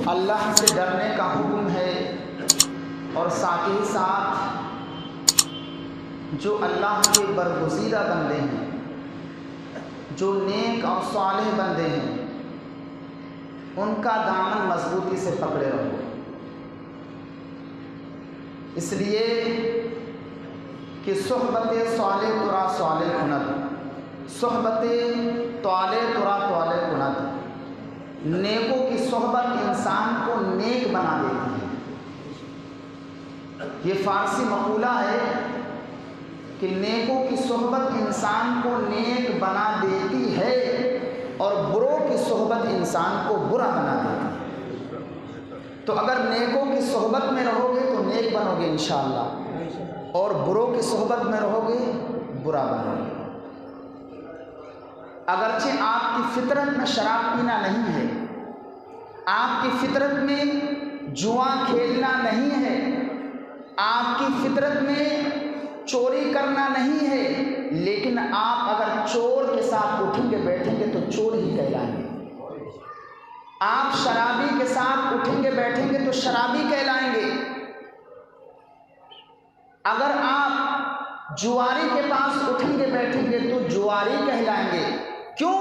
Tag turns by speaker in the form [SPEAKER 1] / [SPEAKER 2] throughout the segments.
[SPEAKER 1] اللہ سے ڈرنے کا حکم ہے، اور ساتھ ہی ساتھ جو اللہ کے برگزیدہ بندے ہیں، جو نیک اور صالح بندے ہیں، ان کا دامن مضبوطی سے پکڑے رہو۔ اس لیے کہ صحبت صالح ترا صالح کند، صحبت طالع ترا طالع کند۔ نیکوں کی صحبت انسان کو نیک بنا دیتی ہے۔ یہ فارسی مقولہ ہے کہ نیکوں کی صحبت انسان کو نیک بنا دیتی ہے اور بروں کی صحبت انسان کو برا بنا دیتی ہے۔ تو اگر نیکوں کی صحبت میں رہو گے تو نیک بنو گے انشاءاللہ، اور بروں کی صحبت میں رہو گے برا بنو گے۔ اگرچہ آپ کی فطرت میں شراب پینا نہیں ہے، آپ کی فطرت میں جوا کھیلنا نہیں ہے، آپ کی فطرت میں چوری کرنا نہیں ہے، لیکن آپ اگر چور کے ساتھ اٹھیں گے بیٹھیں گے تو چور ہی کہلائیں گے۔ آپ شرابی کے ساتھ اٹھیں گے بیٹھیں گے تو شرابی کہلائیں گے۔ اگر آپ جواری کے پاس اٹھیں گے بیٹھیں گے تو جواری کہلائیں گے۔ کیوں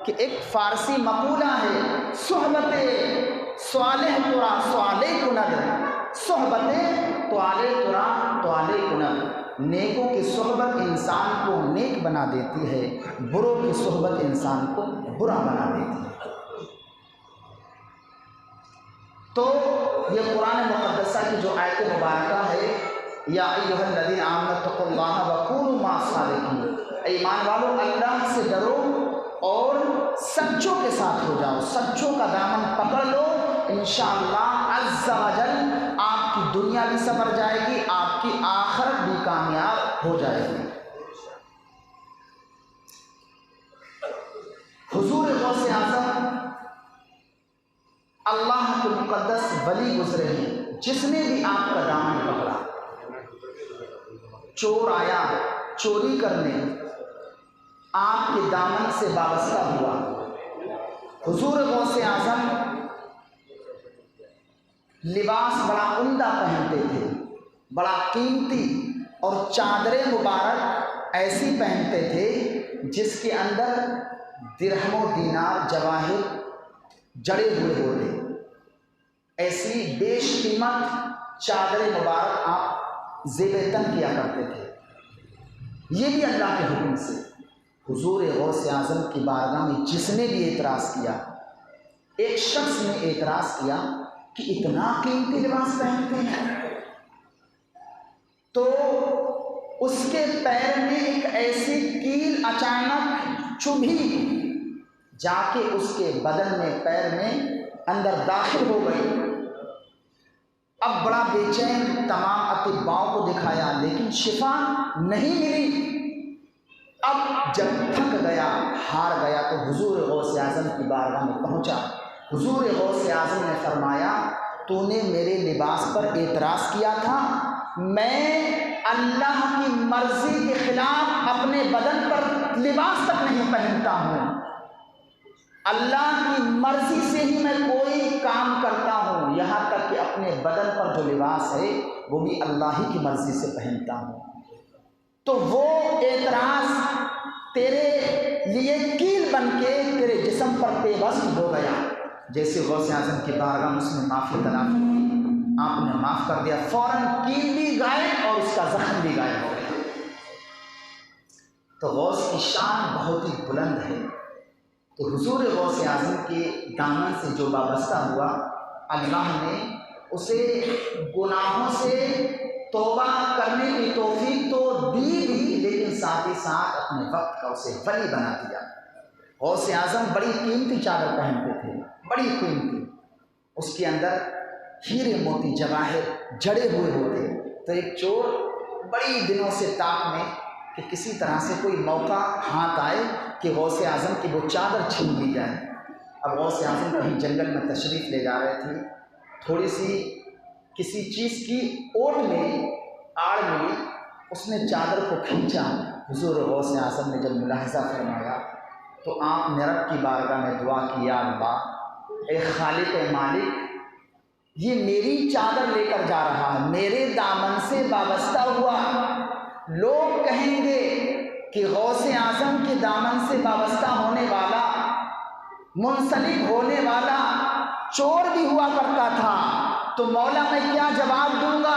[SPEAKER 1] کہ ایک فارسی مقولہ ہے، صحبت صالح ترا صالح کند، صحبت طالع ترا طالع کند۔ نیکوں کی صحبت انسان کو نیک بنا دیتی ہے، بروں کی صحبت انسان کو برا بنا دیتی ہے۔ تو یہ قرآن مقدسہ کی جو آیت مبارکہ ہے، یا ایھا الذین آمنوا اتقوا اللہ وکونوا مع الصادقین، ایمان والو اللہ سے ڈرو اور سچوں کے ساتھ ہو جاؤ، سچوں کا دامن پکڑ لو، انشاءاللہ عز وجل آپ کی دنیا بھی سنور جائے گی، آپ کی آخرت بھی کامیاب ہو جائے گی۔ حضور غوث اعظم اللہ کے مقدس ولی گزرے ہیں، جس نے بھی آپ کا دامن پکڑا، چور آیا چوری کرنے، آپ کے دامن سے وابستہ ہوا۔ حضور غوث اعظم لباس بڑا عمدہ پہنتے تھے، بڑا قیمتی، اور چادر مبارک ایسی پہنتے تھے جس کے اندر درہم و دینار جواہر جڑے ہوئے ہوتے، ایسی بیش قیمت چادر مبارک آپ زیب تن کیا کرتے تھے۔ یہ بھی اللہ کے حکم سے۔ حضور غوث اعظم کی بارگاہ میں جس نے بھی اعتراض کیا، ایک شخص نے اعتراض کیا کہ اتنا قیمتی لباس پہنتے ہیں، تو اس کے پیر میں ایک ایسی کیل اچانک چبھی، جا کے اس کے بدن میں پیر میں اندر داخل ہو گئی۔ اب بڑا بے چین تمام اطباءوں کو دکھایا لیکن شفا نہیں ملی۔ اب جب تھک گیا، ہار گیا، تو حضور غوث اعظم کی بارگاہ میں پہنچا۔ حضور غوث اعظم نے فرمایا، تو نے میرے لباس پر اعتراض کیا تھا، میں اللہ کی مرضی کے خلاف اپنے بدن پر لباس تک نہیں پہنتا ہوں، اللہ کی مرضی سے ہی میں کوئی کام کرتا ہوں، یہاں تک کہ اپنے بدن پر جو لباس ہے وہ بھی اللہ ہی کی مرضی سے پہنتا ہوں۔ تو وہ اعتراض تیرے لیے کیل بن کے تیرے جسم پر پیوست ہو گیا۔ جیسے غوث اعظم کی بارگاہ میں اس نے معافی طلب کی، آپ نے معاف کر دیا، فوراً کیل بھی غائب اور اس کا زخم بھی غائب ہو گیا۔ تو غوث کی شان بہت ہی بلند ہے۔ تو حضور غوث اعظم کے دامن سے جو وابستہ ہوا، اللہ نے اسے گناہوں سے توبہ کرنے کی توفیق تو دی بھی، لیکن ساتھ ہی ساتھ اپنے وقت کا اسے ولی بنا دیا۔ غوث اعظم بڑی قیمتی چادر پہنتے تھے، بڑی قیمتی، اس کے اندر ہیرے موتی جواہر جڑے ہوئے ہوتے۔ تو ایک چور بڑی دنوں سے تاک میں کہ کسی طرح سے کوئی موقع ہاتھ آئے کہ غوث اعظم کی وہ چادر چھین لی جائے۔ اب غوث اعظم کہیں جنگل میں تشریف لے جا رہے تھے، تھوڑی سی کسی چیز کی اوٹ ملی، آڑ ملی، اس نے چادر کو کھینچا۔ حضور غوث اعظم نے جب ملاحظہ فرمایا تو آپ نے رب کی بارگاہ میں دعا کی، یا اللہ، اے خالق اے مالک، یہ میری چادر لے کر جا رہا ہے، میرے دامن سے وابستہ ہوا۔ لوگ کہیں گے کہ غوث اعظم کے دامن سے وابستہ ہونے والا، منسلک ہونے والا چور بھی ہوا کرتا تھا، تو مولا میں کیا جواب دوں گا؟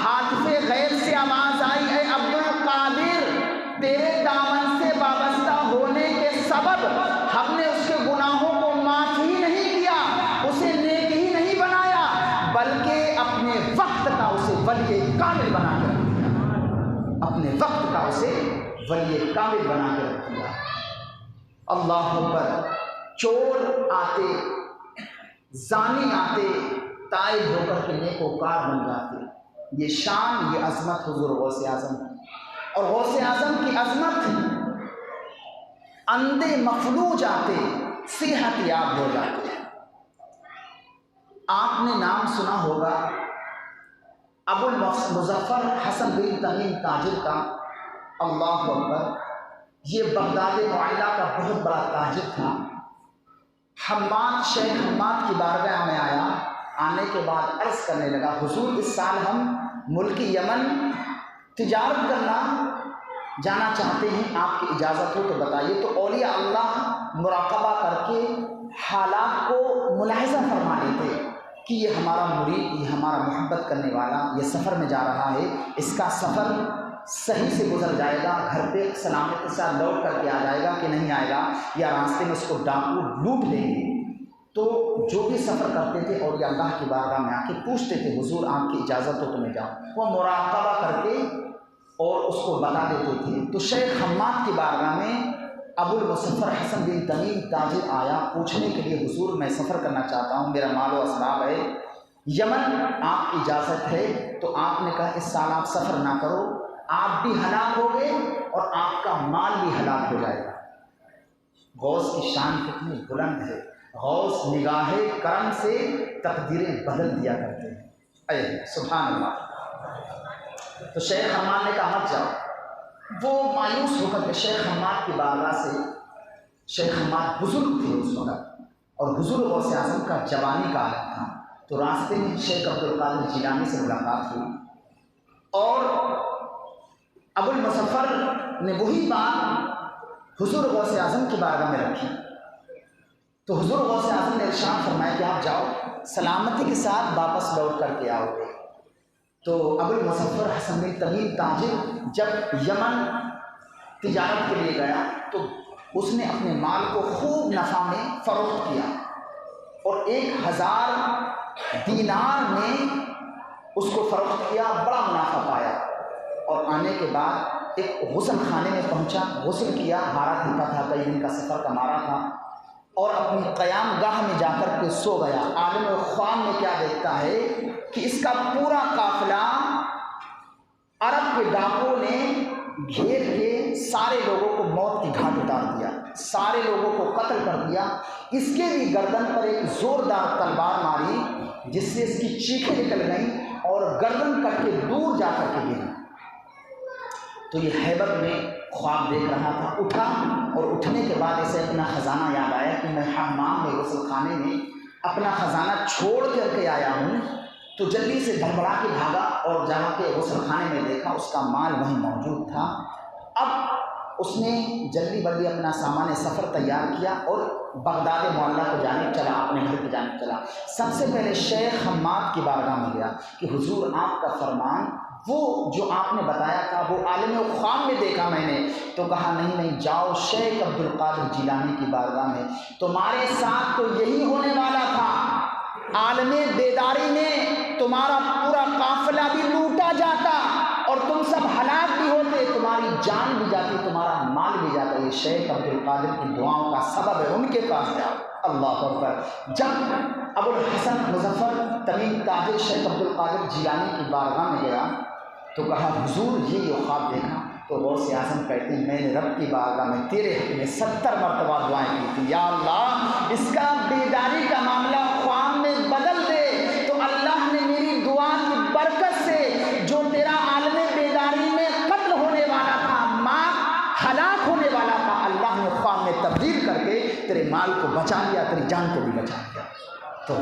[SPEAKER 1] ہاتف غیب سے آواز آئی، اے عبد القادر، تیرے دامن سے وابستہ ہونے کے سبب ہم نے اس کے گناہوں کو معاف ہی نہیں کیا، اسے نیک ہی نہیں بنایا، بلکہ اپنے وقت کا اسے ولی کامل بنا کے رکھ دیا، اپنے وقت کا اسے ولی کامل بنا کے رکھ دیا۔ اللہ اکبر۔ چور آتے، زانی آتے، تائب ہو کر کے نیکوکار بن جاتے۔ یہ شان، یہ عظمت حضور غوث اعظم کی، اور غوث اعظم کی عظمت، اندھے مفلوج آتے صحت یاب ہو جاتے۔ آپ نے نام سنا ہوگا ابو المظفر حسن بن تمیم تاجر کا۔ اللہ اکبر۔ یہ بغداد معلیٰ کا بہت بڑا تاجر تھا۔ حماد، شیخ حماد کی بارگاہ میں آیا، آنے کے بعد عرض کرنے لگا، حضور اس سال ہم ملک یمن تجارت کرنا جانا چاہتے ہیں، آپ کی اجازت ہو تو بتائیے۔ تو اولیاء اللہ مراقبہ کر کے حالات کو ملاحظہ فرما لیتے کہ یہ ہمارا مرید، یہ ہمارا محبت کرنے والا یہ سفر میں جا رہا ہے، اس کا سفر صحیح سے گزر جائے گا، گھر پہ سلامت کے ساتھ لوٹ کر کے آ جائے گا کہ نہیں آئے گا، یا راستے میں اس کو ڈاکو لوٹ لیں گے۔ تو جو بھی سفر کرتے تھے اولیاء اللہ کی بارگاہ میں آ کے پوچھتے تھے، حضور آپ کی اجازت ہو تو میں جاؤں۔ وہ مراقبہ کر کے اور اس کو بتا دیتے تھے۔ تو شیخ حماد کی بارگاہ میں ابو المظفر حسن بن تمیم تاجر آیا پوچھنے کے لیے، حضور میں سفر کرنا چاہتا ہوں، میرا مال و اسباب ہے، یمن آپ کی اجازت ہے؟ تو آپ نے کہا اس سال آپ سفر نہ کرو، آپ بھی ہلاک ہو گئے اور آپ کا مال بھی ہلاک ہو جائے گا۔ غوث کی شان کتنی بلند ہے، غوث نگاہ کرم سے تقدیریں بدل دیا کرتے ہیں۔ اے سبحان اللہ۔ تو شیخ حماد نے کہا مت جاؤ۔ وہ مایوس ہو کر کے شیخ حماد کی بارگاہ سے، شیخ حماد بزرگ تھے اس وقت، اور حضور غوث اعظم کا جوانی کا عالم تھا، تو راستے میں شیخ عبد القادر جیلانی سے ملاقات ہوئی، اور ابو المظفر نے وہی بات حضور غوث اعظم کی بارگاہ میں رکھی۔ تو حضور غوث اعظم نے ارشاد فرمایا کہ آپ جاؤ، سلامتی کے ساتھ واپس لوٹ کر کے آؤ گے۔ تو ابو المظفر حسن بن تمیم تاجر جب یمن تجارت کے لیے گیا تو اس نے اپنے مال کو خوب نفع میں فروخت کیا، اور 1000 دینار میں اس کو فروخت کیا، بڑا منافع پایا۔ اور آنے کے بعد ایک غسل خانے میں پہنچا، غسل کیا، ہارا تھکا تھا، کئی دن کا سفر کا مارا تھا، اور اپنی قیام گاہ میں جا کر کے سو گیا۔ عالم خواب میں کیا دیکھتا ہے کہ اس کا پورا قافلہ عرب کے ڈاکوں نے گھیر کے سارے لوگوں کو موت کی گھاٹ اتار دیا، سارے لوگوں کو قتل کر دیا۔ اس کے بھی گردن پر ایک زوردار تلوار ماری جس سے اس کی چیخیں نکل گئیں اور گردن کٹ کے دور جا کر کے گری۔ تو یہ حیبت میں خواب دیکھ رہا تھا، اٹھا، اور اٹھنے کے بعد اسے اپنا خزانہ یاد آیا کہ میں حمام میں غسل خانے میں اپنا خزانہ چھوڑ کر کے آیا ہوں۔ تو جلدی سے دھڑبڑا کے بھاگا اور جا کے غسل خانے میں دیکھا اس کا مال وہیں موجود تھا۔ اب اس نے جلدی بلدی اپنا سامان سفر تیار کیا اور بغداد معلیٰ کو جانب چلا، اپنے گھر کی جانب چلا۔ سب سے پہلے شیخ حماد کی بارگاہ میں گیا کہ حضور آپ کا فرمان، وہ جو آپ نے بتایا تھا وہ عالم خواب میں دیکھا میں نے۔ تو کہا نہیں جاؤ شیخ عبد القادر جیلانی کی بارگاہ میں، تمہارے ساتھ تو یہی ہونے والا تھا، عالم بیداری میں تمہارا پورا قافلہ بھی لوٹا جاتا اور تم سب ہلاک بھی ہوتے، تمہاری جان بھی جاتی، تمہارا مال بھی جاتا۔ یہ شیخ عبد القادر کی دعاؤں کا سبب ہے، ان کے پاس جاؤ۔ اللہ اکبر۔ جب ابو الحسن مظفر تمیم تاجر شیخ عبد القادر جیلانی کی بارگاہ میں گیا تو کہا حضور یہ خواب دیکھا۔ تو غوث اعظم کہتے ہیں میں نے رب کی بارگاہ میں تیرے حق میں 70 مرتبہ دعائیں کی تھی، یا اللہ اس کا بیداری کا معاملہ خواب میں بدل دے۔ تو اللہ نے میری دعا کی برکت سے جو تیرا عالم بیداری میں قتل ہونے والا تھا، ماں ہلاک ہونے والا تھا، اللہ نے خواب میں تبدیل کر کے تیرے مال کو بچا لیا، تیری جان کو بھی بچا لیا۔ تو